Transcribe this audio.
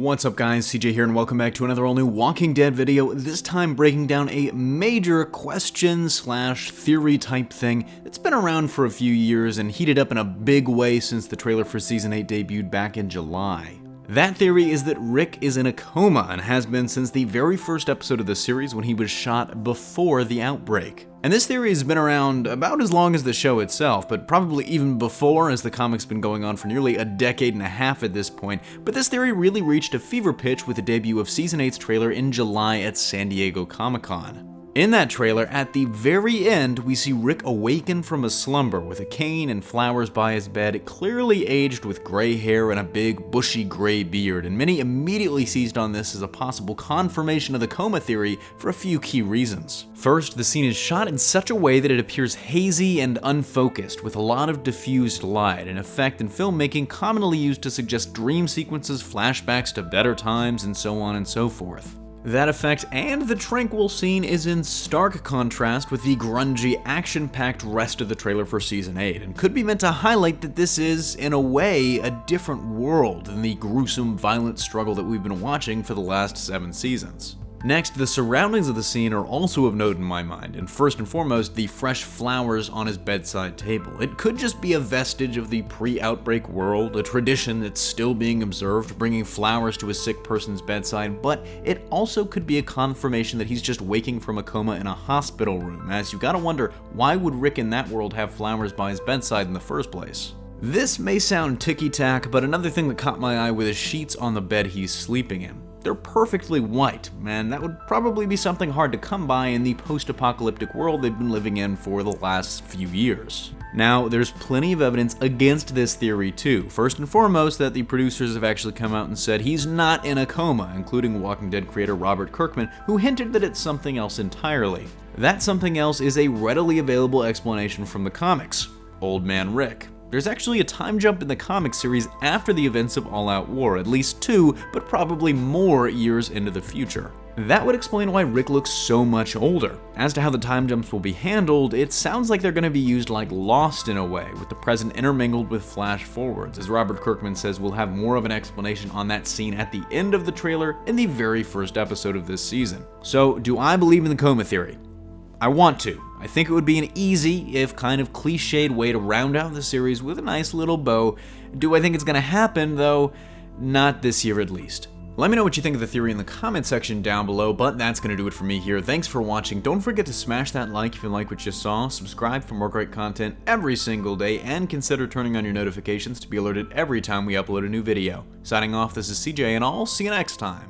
What's up guys, CJ here and welcome back to another all-new Walking Dead video, this time breaking down a major question/theory type thing that's been around for a few years and heated up in a big way since the trailer for Season 8 debuted back in July. That theory is that Rick is in a coma and has been since the very first episode of the series when he was shot before the outbreak. And this theory has been around about as long as the show itself, but probably even before, as the comic's been going on for nearly a decade and a half at this point. But this theory really reached a fever pitch with the debut of Season 8's trailer in July at San Diego Comic-Con. In that trailer, at the very end, we see Rick awaken from a slumber with a cane and flowers by his bed, clearly aged with gray hair and a big, bushy gray beard, and many immediately seized on this as a possible confirmation of the coma theory for a few key reasons. First, the scene is shot in such a way that it appears hazy and unfocused, with a lot of diffused light, an effect in filmmaking commonly used to suggest dream sequences, flashbacks to better times, and so on and so forth. That effect and the tranquil scene is in stark contrast with the grungy, action-packed rest of the trailer for Season 8, and could be meant to highlight that this is, in a way, a different world than the gruesome, violent struggle that we've been watching for the last 7 seasons. Next, the surroundings of the scene are also of note in my mind, and first and foremost, the fresh flowers on his bedside table. It could just be a vestige of the pre-outbreak world, a tradition that's still being observed, bringing flowers to a sick person's bedside, but it also could be a confirmation that he's just waking from a coma in a hospital room, as you gotta wonder, why would Rick in that world have flowers by his bedside in the first place? This may sound ticky-tack, but another thing that caught my eye were the sheets on the bed he's sleeping in. They're perfectly white, and that would probably be something hard to come by in the post-apocalyptic world they've been living in for the last few years. Now, there's plenty of evidence against this theory too. First and foremost, that the producers have actually come out and said he's not in a coma, including Walking Dead creator Robert Kirkman, who hinted that it's something else entirely. That something else is a readily available explanation from the comics: Old Man Rick. There's actually a time jump in the comic series after the events of All Out War, at least 2, but probably more years into the future. That would explain why Rick looks so much older. As to how the time jumps will be handled, it sounds like they're going to be used like Lost in a way, with the present intermingled with flash forwards. As Robert Kirkman says, we'll have more of an explanation on that scene at the end of the trailer in the very first episode of this season. So, do I believe in the coma theory? I want to. I think it would be an easy, if kind of cliched way to round out the series with a nice little bow. Do I think it's gonna happen, though? Not this year at least. Let me know what you think of the theory in the comment section down below, but that's gonna do it for me here. Thanks for watching. Don't forget to smash that like if you like what you saw, subscribe for more great content every single day, and consider turning on your notifications to be alerted every time we upload a new video. Signing off, this is CJ, and I'll see you next time.